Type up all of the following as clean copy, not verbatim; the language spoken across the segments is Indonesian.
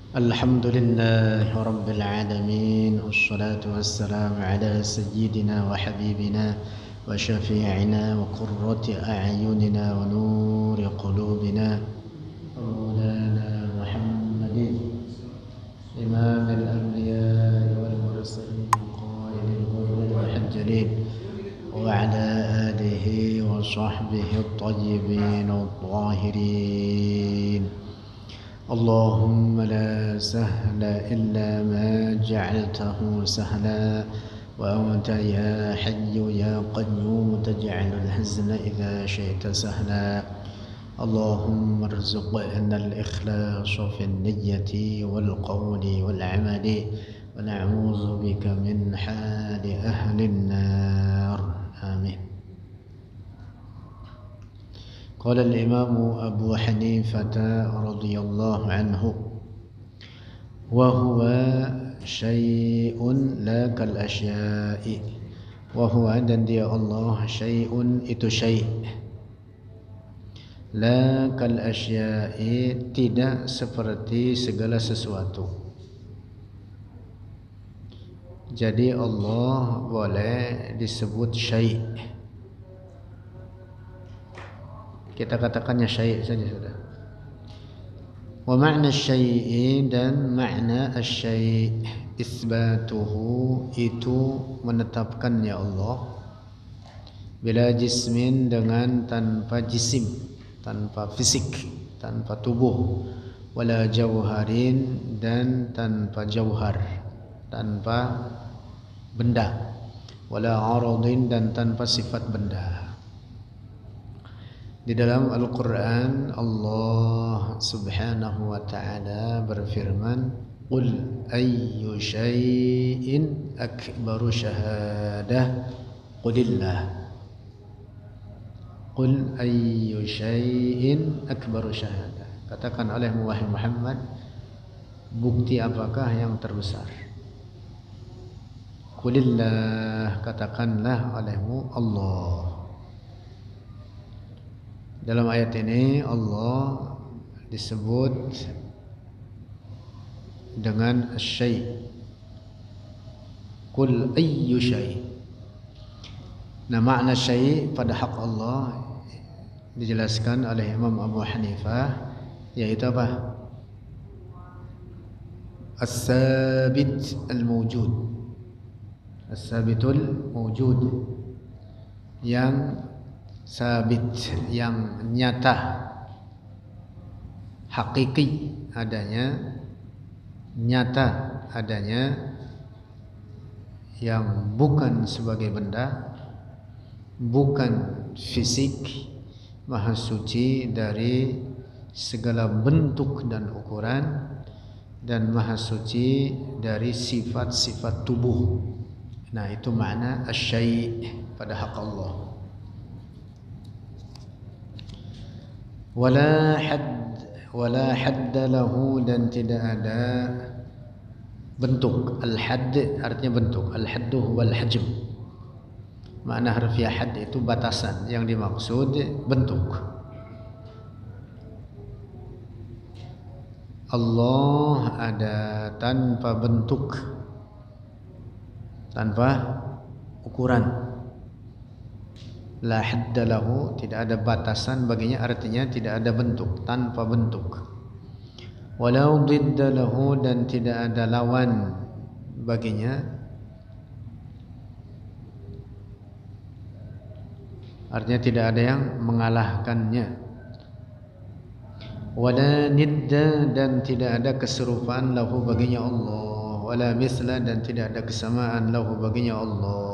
الحمد لله رب العالمين والصلاة والسلام على سيدنا وحبيبنا وشفيعنا وقرة أعيننا ونور قلوبنا مولانا محمد إمام الأنبياء والمرسلين قائد الغر المحجلين وعلى آله وصحبه الطيبين الطاهرين. اللهم لا سهل إلا ما جعلته سهلا وأنت يا حي يا قيوم تجعل الحزن إذا شئت سهلا. اللهم ارزقنا الإخلاص في النية والقول والعمل ونعوذ بك من حال أهل النار آمين. قال الإمام أبو حنيفة رضي الله عنه وهو شيء لا كالأشياء وهو dan dia Allah syai'un itu syai' la kal asya'i tidak seperti segala sesuatu. Jadi Allah boleh disebut syai'. Kita katakannya syai' saja sudah. Wa ma'na syai'i dan makna asy-syai' isbatuhu itu menetapkannya Allah bila jismin dengan tanpa jisim, tanpa fisik, tanpa tubuh, wala jauharin dan tanpa jauhar, tanpa benda, wala aradin dan tanpa sifat benda. Di dalam Al-Quran Allah subhanahu wa ta'ala berfirman Qul ayyu syai'in akbaru syahadah Qulillah. Qul ayyu syai'in akbaru syahadah. Katakan olehmu wahai Muhammad, bukti apakah yang terbesar? Qulillah, katakanlah olehmu Allah. Dalam ayat ini Allah disebut dengan syai'. Qul ayyu syai'. Nah, makna syai' pada hak Allah dijelaskan oleh Imam Abu Hanifah yaitu apa? As-sabit al-mawjud. As-sabitul mawjud, yang sabit, yang nyata, hakiki adanya, nyata adanya, yang bukan sebagai benda, bukan fisik, maha suci dari segala bentuk dan ukuran, dan maha suci dari sifat-sifat tubuh. Nah, itu makna asy-syai' pada hak Allah. Wala hadd lahu, dan tidak ada bentuk. Al-hadd artinya bentuk. Al-haddu wal hajm. Makna harfiah hadd itu batasan, yang dimaksud bentuk. Allah ada tanpa bentuk, tanpa ukuran. La hadda lahu, tidak ada batasan baginya, artinya tidak ada bentuk, tanpa bentuk. Walau didda lahu, dan tidak ada lawan baginya, artinya tidak ada yang mengalahkannya. Wala nidda, dan tidak ada keserupaan lahu baginya Allah. Wala misla, dan tidak ada kesamaan lahu baginya Allah.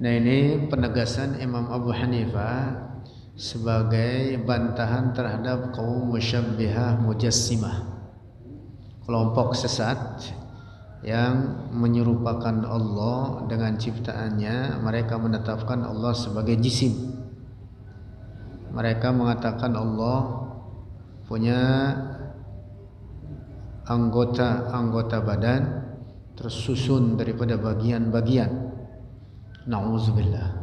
Nah, ini penegasan Imam Abu Hanifah sebagai bantahan terhadap kaum musyabbihah mujassimah, kelompok sesat yang menyerupakan Allah dengan ciptaannya. Mereka menetapkan Allah sebagai jisim. Mereka mengatakan Allah punya anggota badan tersusun daripada bagian-bagian. Na'udzubillah.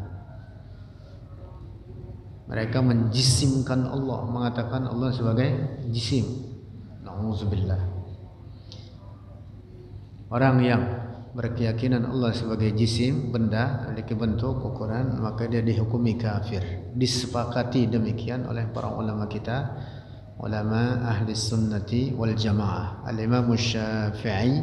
Mereka menjisimkan Allah, mengatakan Allah sebagai jisim. Na'udzubillah. Orang yang berkeyakinan Allah sebagai jisim, benda, memiliki bentuk, ukuran, maka dia dihukumi kafir. Disepakati demikian oleh para ulama kita, ulama ahli sunnati wal jamaah. Al-Imam Syafi'i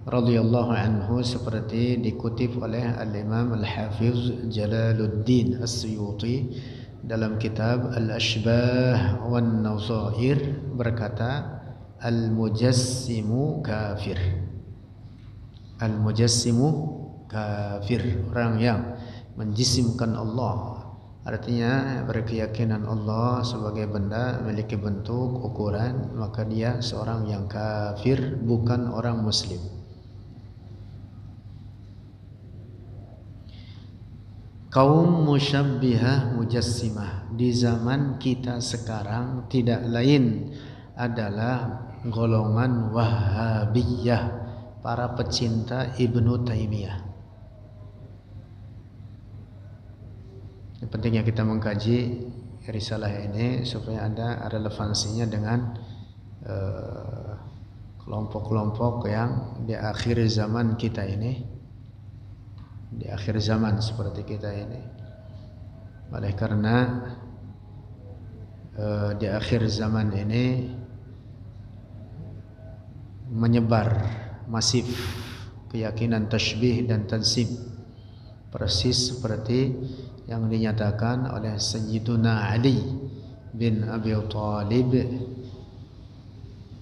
radhiyallahu anhu seperti dikutip oleh Al-Imam Al-Hafiz Jalaluddin As-Suyuti dalam kitab Al-Ashbah wan Nazair berkata, Al-Mujassimu kafir. Al-Mujassimu kafir, orang yang menjisimkan Allah, artinya berkeyakinan Allah sebagai benda, memiliki bentuk, ukuran, maka dia seorang yang kafir, bukan orang muslim. Kaum musyabbihah mujassimah di zaman kita sekarang tidak lain adalah golongan Wahhabiyah, para pecinta Ibnu Taimiyah. Ini pentingnya kita mengkaji risalah ini supaya ada relevansinya dengan kelompok-kelompok yang di akhir zaman kita ini, di akhir zaman seperti kita ini. Oleh karena di akhir zaman ini menyebar masif keyakinan tasybih dan tansib, persis seperti yang dinyatakan oleh Sayyiduna Ali bin Abi Thalib,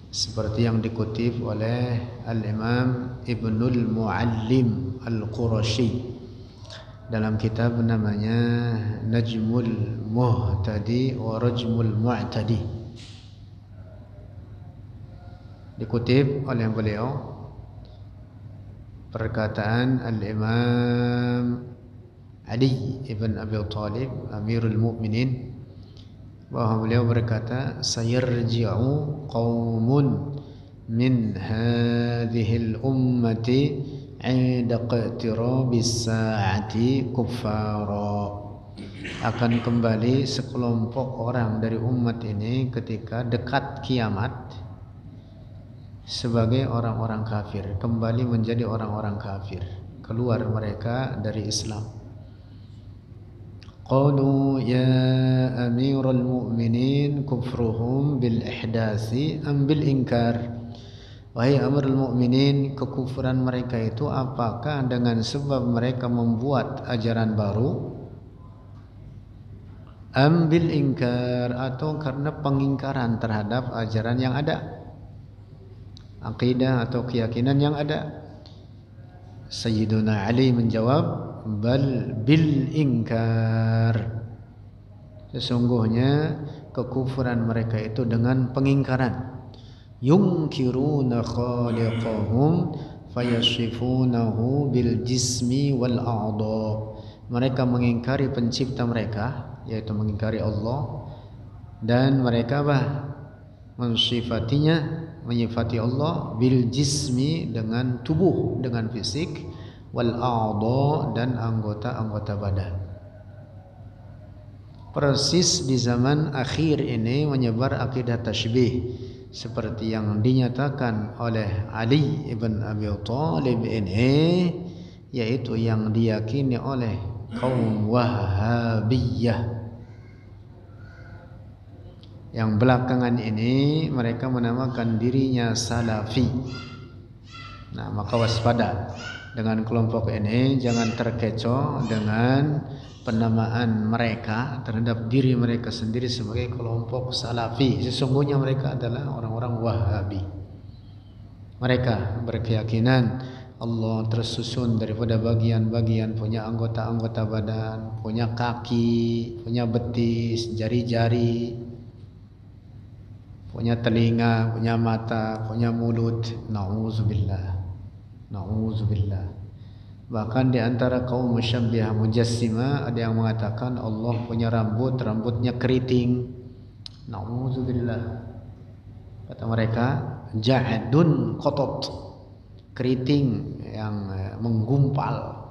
seperti yang dikutip oleh Al-Imam Ibnul Muallim Al-Qurashi dalam kitab namanya Najmul Muhtadi wa Rajmul Mu'tadi. Dikutip oleh beliau perkataan Al-Imam Ali ibn Abi Thalib Amirul Mukminin, bahwa beliau berkata, sayarji'u qaumun min hadhil ummati 'inda iqtirabis sa'ati kuffara. Akan kembali sekelompok orang dari umat ini ketika dekat kiamat sebagai orang-orang kafir, kembali menjadi orang-orang kafir, keluar mereka dari Islam. Qalu ya Amirul Mu'minin kufruhum bil ihdasi am bil inkar. Wahai Amirul Mu'minin, kekufuran mereka itu apakah dengan sebab mereka membuat ajaran baru, am bil inkar, atau karena pengingkaran terhadap ajaran yang ada, akidah atau keyakinan yang ada? Sayyiduna Ali menjawab, bal bil inkar. Sesungguhnya kekufuran mereka itu dengan pengingkaran. Yunkiruna khaliqahum fayashifunahu bil jismi wal a'dha. Mereka mengingkari pencipta mereka, yaitu mengingkari Allah, dan mereka mensifatinya, menyifati Allah bil jismi dengan tubuh, dengan fisik, wal a'dha dan anggota-anggota badan. Persis di zaman akhir ini menyebar akidah tasybih seperti yang dinyatakan oleh Ali ibn Abi Thalib ini, yaitu yang diyakini oleh kaum Wahhabiyah. Yang belakangan ini mereka menamakan dirinya Salafi. Nah, maka waspada dengan kelompok ini, jangan terkecoh dengan penamaan mereka terhadap diri mereka sendiri sebagai kelompok Salafi. Sesungguhnya mereka adalah orang-orang Wahhabi. Mereka berkeyakinan Allah tersusun daripada bagian-bagian, punya anggota-anggota badan, punya kaki, punya betis, jari-jari, punya telinga, punya mata, punya mulut. Na'udzubillah. Na'udzubillah. Bahkan di antara kaum musyabbihah mujassimah ada yang mengatakan Allah punya rambut, rambutnya keriting. Na'udzubillah. Kata mereka, ja'dun qatat, keriting yang menggumpal,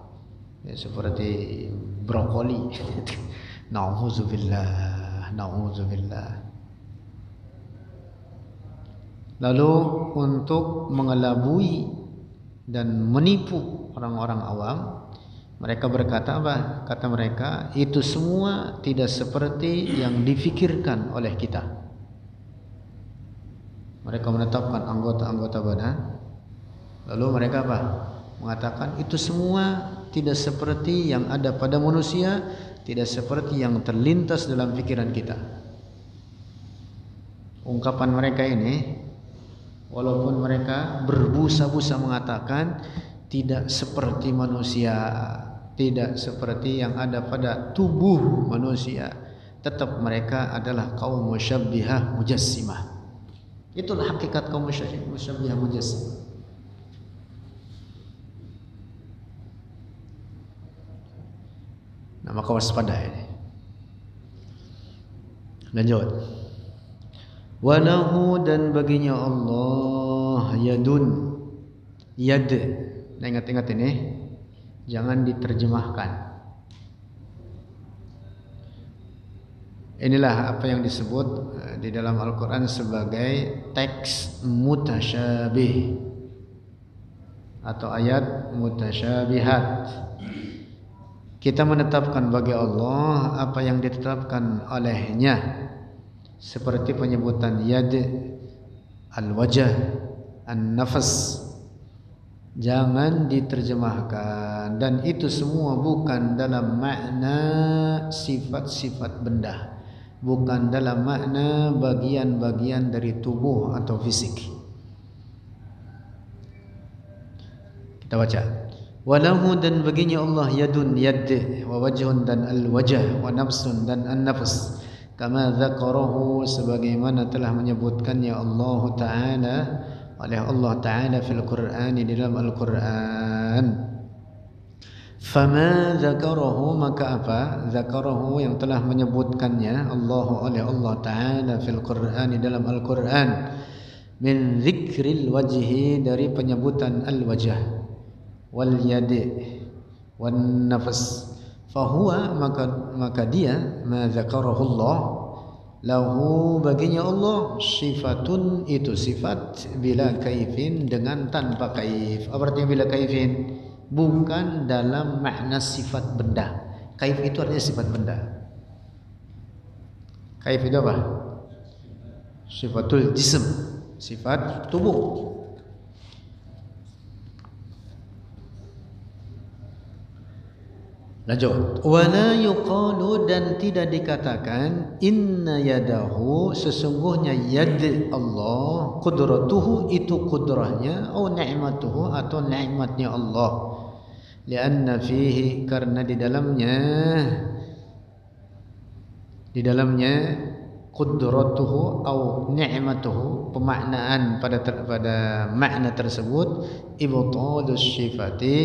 ya, seperti brokoli. Na'udzubillah. Na'udzubillah. Lalu untuk mengelabui dan menipu orang-orang awam, mereka berkata apa? Kata mereka, itu semua tidak seperti yang difikirkan oleh kita. Mereka menetapkan anggota-anggota badan. Lalu mereka apa? Mengatakan itu semua tidak seperti yang ada pada manusia, tidak seperti yang terlintas dalam pikiran kita. Ungkapan mereka ini, walaupun mereka berbusa-busa mengatakan tidak seperti manusia, tidak seperti yang ada pada tubuh manusia, tetap mereka adalah kaum musyabbihah mujassimah. Itulah hakikat kaum musyabbihah mujassimah. Nah, maka waspada ini. Lanjut. Walahu, dan baginya Allah yadun, yad. Nah, ingat-ingat ini, jangan diterjemahkan. Inilah apa yang disebut di dalam Al-Quran sebagai teks mutasyabih atau ayat mutasyabihat. Kita menetapkan bagi Allah apa yang ditetapkan olehnya, seperti penyebutan yad, al-wajah, an-nafas. Jangan diterjemahkan, dan itu semua bukan dalam makna sifat-sifat benda, bukan dalam makna bagian-bagian dari tubuh atau fisik. Kita baca. Walahu, dan baginya Allah yadun, yad, wa wajhun, dan al-wajah, wa nafsun, dan an-nafs, kama dzakarahu, sebagaimana telah menyebutkannya Allah Ta'ala oleh Allah Ta'ala fil Qur'an, di dalam Al-Qur'an. Fama dzakarahu, maka apa? Dzakarahu, yang telah menyebutkannya Allah oleh Allah Ta'ala fil Qur'an, di dalam Al-Qur'an, min dzikril wajhi, dari penyebutan al-wajah, wal yadi, wan nafas, fahuwa, maka dia, ma dzakarahu Allah, lahu, baginya Allah, sifatun, itu sifat, bila kaifin, dengan tanpa kaif. Apa artinya bila kaifin? Bukan dalam makna sifat benda. Kaif itu artinya sifat benda. Kaif itu apa? Sifatul jism, sifat tubuh. Lanjut. Wala yuqalu, dan tidak dikatakan inna yadahu, sesungguhnya yad Allah, qudratuhu, itu kudrahnya, atau ni'matuhu, atau nikmatnya Allah. Lianna fihi, karena di dalamnya qudratuhu atau ni'matuhu, pemaknaan pada makna tersebut, ibtalus sifati,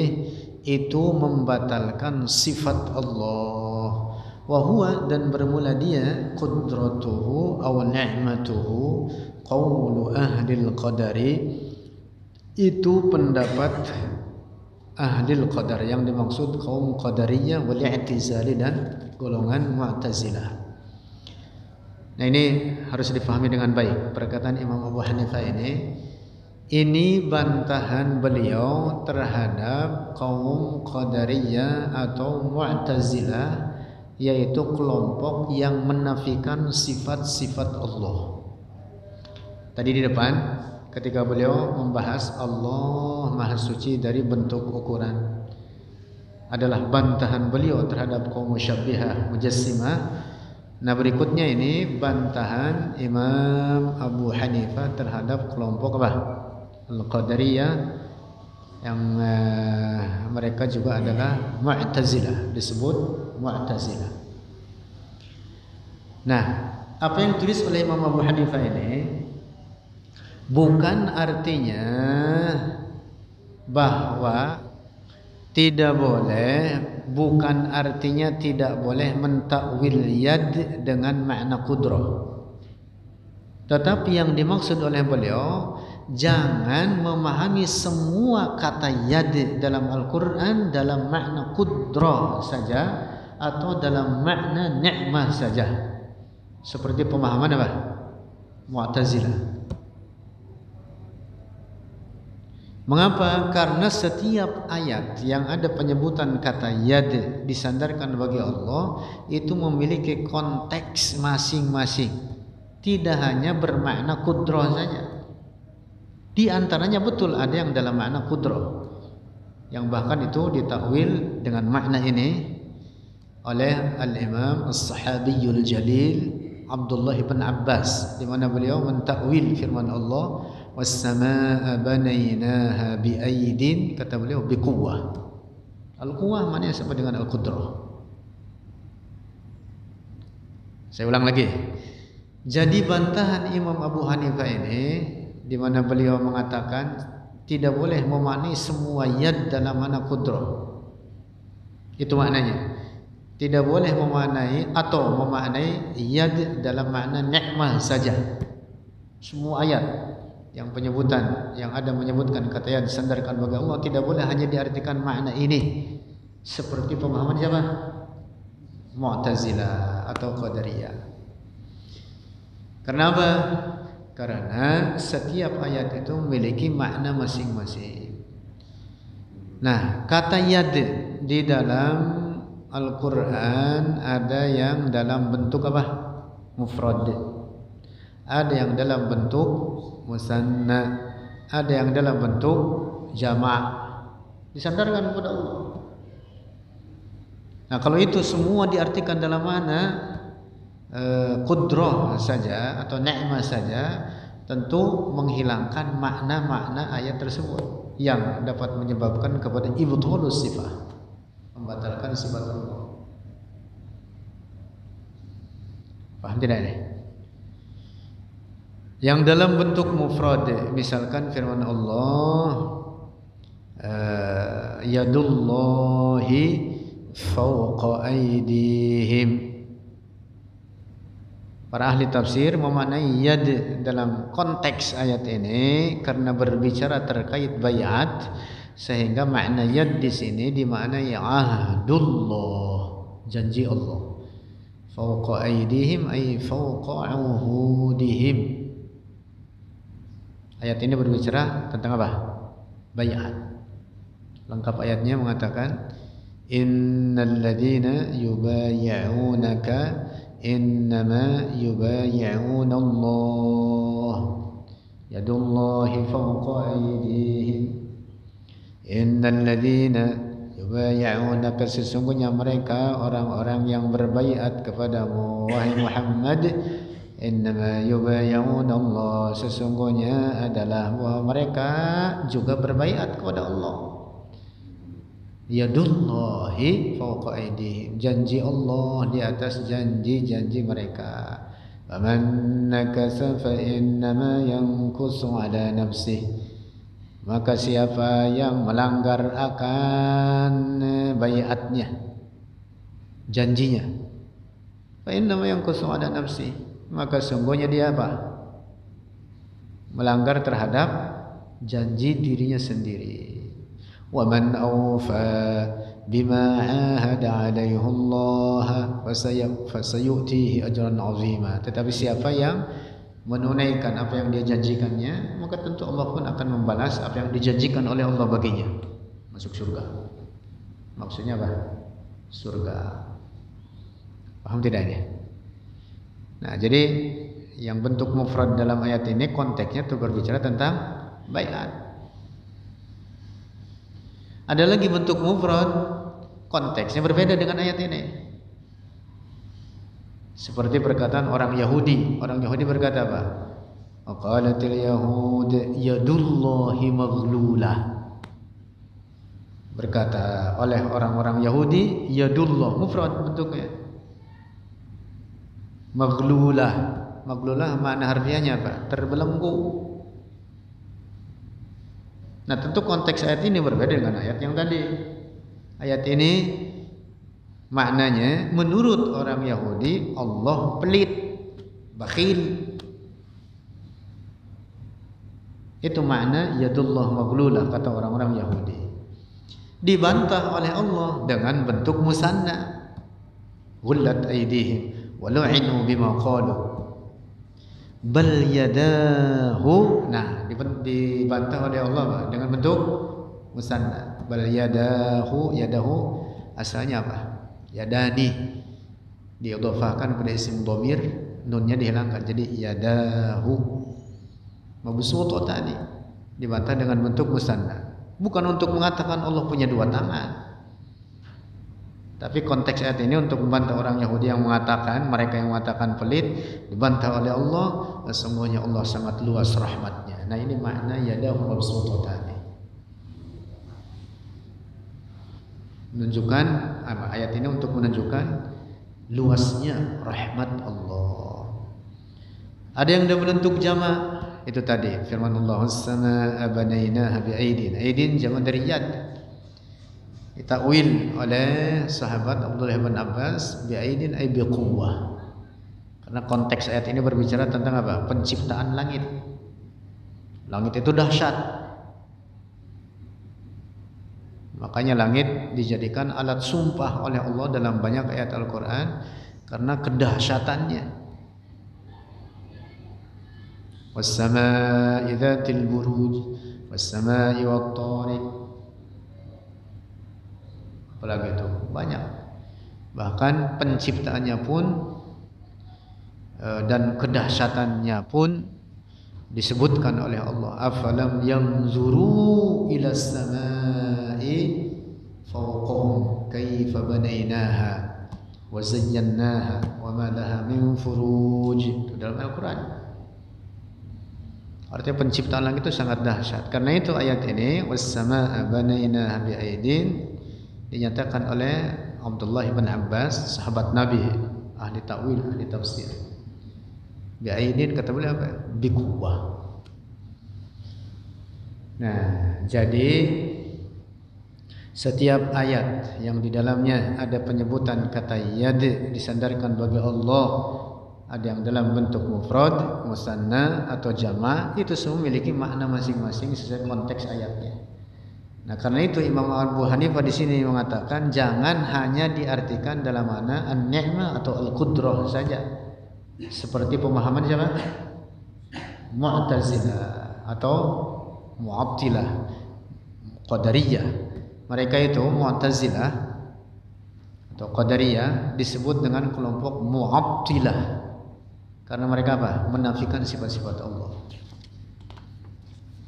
itu membatalkan sifat Allah. Wa huwa, dan bermula dia, qudratuhu aw ni'matuhu, qaulu ahlil qadari, itu pendapat ahlil qadar, yang dimaksud kaum qadariyah wal i'tizali, dan golongan mu'tazilah. Nah, ini harus difahami dengan baik. Perkataan Imam Abu Hanifah ini bantahan beliau terhadap kaum Qadariyah atau Mu'tazilah, yaitu kelompok yang menafikan sifat-sifat Allah. Tadi di depan ketika beliau membahas Allah Maha Suci dari bentuk ukuran, adalah bantahan beliau terhadap kaum musyabbihah mujassimah. Nah, berikutnya ini bantahan Imam Abu Hanifah terhadap kelompok apa? Al-Qadariyah, yang mereka juga adalah Mu'tazilah, disebut Mu'tazilah. Nah, apa yang ditulis oleh Imam Abu Hanifah ini bukan artinya bahwa tidak boleh, bukan artinya tidak boleh mentakwil yad dengan makna qudrah. Tetapi yang dimaksud oleh beliau, jangan memahami semua kata yad dalam Al-Quran dalam makna qudrah saja, atau dalam makna ni'mah saja, seperti pemahaman apa? Mu'tazilah. Mengapa? Karena setiap ayat yang ada penyebutan kata yad disandarkan bagi Allah itu memiliki konteks masing-masing. Tidak hanya bermakna kudrah saja. Di antaranya betul ada yang dalam makna kudrah, yang bahkan itu ditakwil dengan makna ini oleh Al-Imam As-Sahabiyul Jalil Abdullah bin Abbas, di mana beliau mentakwil firman Allah, was-samaa'a banaynaha bi'aidin, kata beliau biquwwah. Al-quwwah maknanya sama dengan al-qudrah. Saya ulang lagi. Jadi bantahan Imam Abu Hanifah ini, di mana beliau mengatakan tidak boleh memaknai semua yad dalam makna qudrah. Itu maknanya. Tidak boleh memaknai atau memaknai yad dalam makna ni'mah saja. Semua ayat yang penyebutan yang ada menyebutkan kata yad disandarkan bagi Allah tidak boleh hanya diartikan makna ini, seperti pemahaman siapa? Mu'tazilah atau Qadariyah. Kenapa? Karena setiap ayat itu memiliki makna masing-masing. Nah, kata yad di dalam Al-Quran ada yang dalam bentuk apa? Mufrad. Ada yang dalam bentuk musanna, ada yang dalam bentuk jama', disandarkan kepada Allah. Nah, kalau itu semua diartikan dalam mana qudrah saja atau ni'mah saja, tentu menghilangkan makna-makna ayat tersebut yang dapat menyebabkan kepada ibthulus sifat, membatalkan sifat Allah. Paham tidak ini? Yang dalam bentuk mufrad, misalkan firman Allah, yadullahi fawqa aydihim. Para ahli tafsir memaknai yad dalam konteks ayat ini karena berbicara terkait bayat, sehingga makna yad di sini dimaknai ahdullah, janji Allah. Fawqa aydihim ay fawqa uhudihim. Ayat ini berbicara tentang apa? Bayat. Lengkap ayatnya mengatakan, innal ladzina yubayyi'unaka innama yubayyi'una Allah yadullahi fawqa aydihim. Innal ladzina yubayyi'unaka, sesungguhnya mereka orang-orang yang berbaiat kepadamu wahai Muhammad, innama yubayyi'una Allah, sesungguhnya adalah bahwa mereka juga berbaiat kepada Allah. Yadullahi fawqa aydihim, janji Allah di atas janji-janji mereka. Faman nakasa fa innama yankusu ala nafsihi, maka siapa yang melanggar akan baiatnya, janjinya, fa innama yankusu ala nafsihi, maka sungguhnya dia apa? Melanggar terhadap janji dirinya sendiri. Wa man awfa bima ahada alaihi Allah fasayutihi ajran azima. Tetapi siapa yang menunaikan apa yang dia janjikannya, maka tentu Allah pun akan membalas apa yang dijanjikan oleh Allah baginya, masuk surga. Maksudnya apa? Surga. Paham tidak ini? Nah, jadi yang bentuk mufrad dalam ayat ini konteksnya itu berbicara tentang baiat. Ada lagi bentuk mufrad, konteksnya berbeda dengan ayat ini. Seperti perkataan orang Yahudi. Orang Yahudi berkata apa? Qalatil yahud yadullahi maghlulah. Berkata oleh orang-orang Yahudi, yadullah, mufrad bentuknya. Maghlulah. Maghlulah makna harfiahnya apa? Terbelenggu. Nah, tentu konteks ayat ini berbeda dengan ayat yang tadi. Ayat ini maknanya menurut orang Yahudi Allah pelit, bakhil. Itu makna yadullah maghlulah kata orang-orang Yahudi. Dibantah oleh Allah dengan bentuk musanna. Ghullat aydihim wa lu'inu bima qalu. Bal yadahu. Nah, dibantah oleh Allah dengan bentuk musanna. Bal yadahu asalnya apa? Yadani. Diidhafahkan pada isim dhamir, nunnya dihilangkan jadi yadahu. Mabsuutatan dibantah dengan bentuk musanna. Bukan untuk mengatakan Allah punya dua tangan. Tapi konteks ayat ini untuk membantah orang Yahudi yang mengatakan, mereka yang mengatakan pelit, dibantah oleh Allah, sesungguhnya Allah sangat luas rahmatnya. Nah ini makna yadahu mabsuutatan. Menunjukkan ayat ini untuk menunjukkan luasnya rahmat Allah. Ada yang berbentuk jamak, itu tadi firman Allah, "Was-samaa'a banainaha bi'aidin." Aidin jamak dari yad. Ditakwil oleh sahabat Abdullah bin Abbas, bi'aidin ay biquwwah. Karena konteks ayat ini berbicara tentang apa? Penciptaan langit. Langit itu dahsyat. Makanya langit dijadikan alat sumpah oleh Allah dalam banyak ayat Al-Quran karena kedahsyatannya. Was-samaa'i dzatil buruj was-samaa'i wat-thariq. Apalagi itu banyak. Bahkan penciptaannya pun dan kedahsyatannya pun disebutkan oleh Allah. Afalam yanzuru ila samaa'i fawqahum kaifa banainaha wa zayyannaha wa ma laha min furuj. Itu dalam Al-Quran. Artinya penciptaan langit itu sangat dahsyat. Karena itu ayat ini was-samaa'a banainaha bi'aidin dinyatakan oleh Abdullah bin Abbas, sahabat Nabi, ahli ta'wil, ahli tafsir. Bi'aidin kata beliau apa? Biquwwah. Nah, jadi setiap ayat yang di dalamnya ada penyebutan kata yad disandarkan bagi Allah, ada yang dalam bentuk mufrad, musanna atau jama', itu semua memiliki makna masing-masing sesuai konteks ayatnya. Nah, karena itu Imam Abu Hanifah di sini mengatakan jangan hanya diartikan dalam makna an-ni'mah atau al-qudrah saja. Seperti pemahaman siapa? Mu'tazilah atau Mu'attilah, Qadariyah. Mereka itu Mu'tazilah atau Qadariyah disebut dengan kelompok Mu'attilah karena mereka apa? Menafikan sifat-sifat Allah.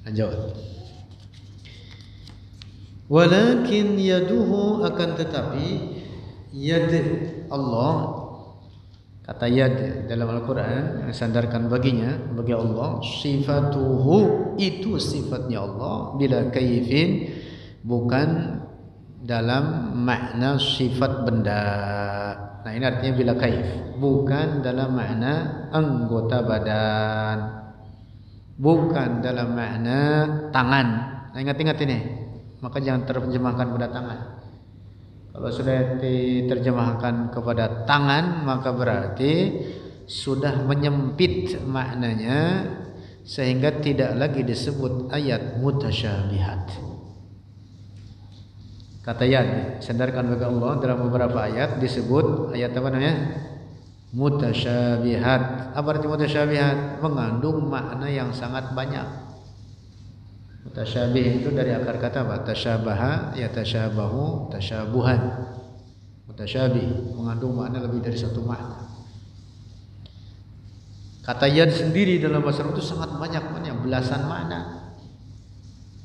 Lanjut. Walakin yaduhu, akan tetapi yad Allah, kata yad dalam Al-Quran yang sandarkan baginya, bagi Allah, sifatuhu, itu sifatnya Allah, bila kaifin, bukan dalam makna sifat benda. Nah ini artinya bila kaif, bukan dalam makna anggota badan, bukan dalam makna tangan. Nah ingat-ingat ini, maka jangan terjemahkan pada tangan. Kalau sudah diterjemahkan kepada tangan, maka berarti sudah menyempit maknanya sehingga tidak lagi disebut ayat mutasyabihat. Kata yad sandarkan bagi Allah dalam beberapa ayat disebut ayat apa namanya? Mutasyabihat. Apa arti mutasyabihat? Mengandung makna yang sangat banyak. Mutasyabih itu dari akar kata apa? Tasyabaha, yatasyabahu, tasyabuhan. Mutasyabih mengandung makna lebih dari satu makna. Kata yad sendiri dalam bahasa Arab itu sangat banyak, belasan makna.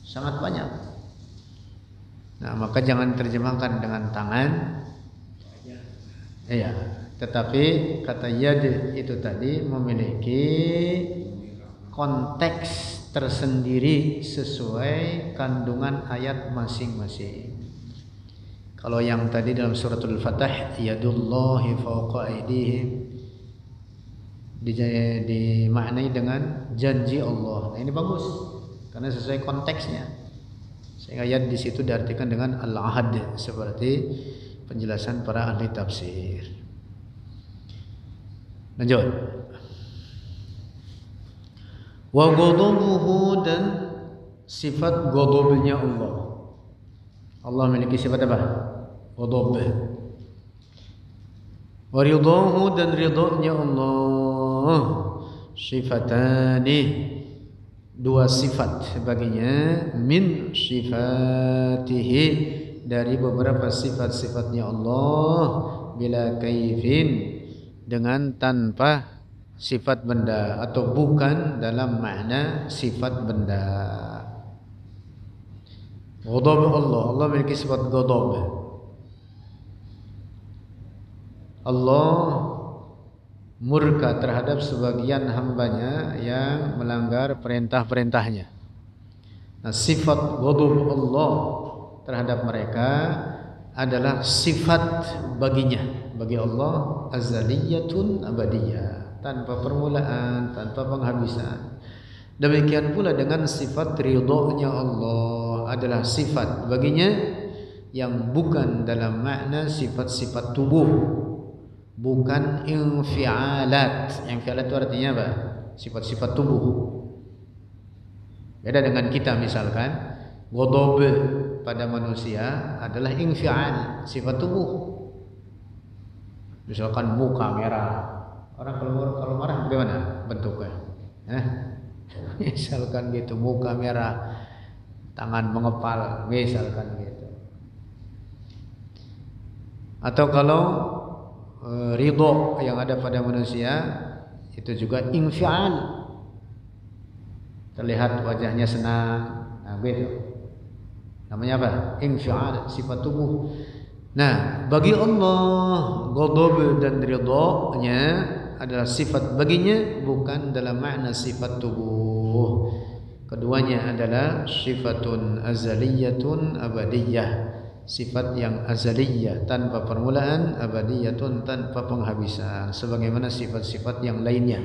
Sangat banyak. Nah, maka jangan terjemahkan dengan tangan. Iya, tetapi kata yad itu tadi memiliki konteks tersendiri sesuai kandungan ayat masing-masing. Kalau yang tadi dalam suratul Fatah, yadullahi fawqa aydihim, dimaknai dengan janji Allah. Nah, ini bagus karena sesuai konteksnya. Sehingga ayat di situ diartikan dengan al-ahad seperti penjelasan para ahli tafsir. Lanjut. Wa ghadabuhu, dan sifat ghadabnya Allah. Allah memiliki sifat apa? Ghadab. Wa ridahu, dan ridhanya Allah. Sifatani, dua sifat baginya, min sifatihi, dari beberapa sifat-sifatnya Allah, bila kaifin, dengan tanpa sifat benda atau bukan dalam makna sifat benda. Ghadab Allah, Allah memiliki sifat ghadab. Allah murka terhadap sebagian hambanya yang melanggar perintah-perintahnya. Nah, sifat ghadab Allah terhadap mereka adalah sifat baginya, bagi Allah, azaliyatun abadiyah, tanpa permulaan, tanpa penghabisan. Demikian pula dengan sifat ridhonya Allah, adalah sifat baginya yang bukan dalam makna sifat-sifat tubuh, bukan infialat. Infialat itu artinya apa? Sifat-sifat tubuh. Beda dengan kita, misalkan ghadab pada manusia adalah infial, sifat tubuh. Misalkan muka merah, orang kalau marah bagaimana bentuknya? Misalkan gitu, muka merah, tangan mengepal, misalkan gitu. Atau kalau ridho yang ada pada manusia itu juga infial, terlihat wajahnya senang, nah gitu. Namanya apa? Infial, sifat tubuh. Nah, bagi Allah ghadab dan ridhonya adalah sifat baginya, bukan dalam makna sifat tubuh. Keduanya adalah sifatun azaliyatun abadiyah, sifat yang azaliyah tanpa permulaan, abadiyatun tanpa penghabisan, sebagaimana sifat-sifat yang lainnya.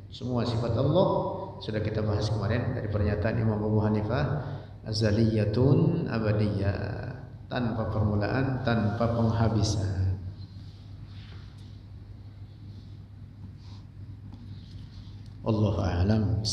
Semua sifat Allah sudah kita bahas kemarin dari pernyataan Imam Abu Hanifah, azaliyatun abadiyah, tanpa permulaan, tanpa penghabisan. Allahu a'lam.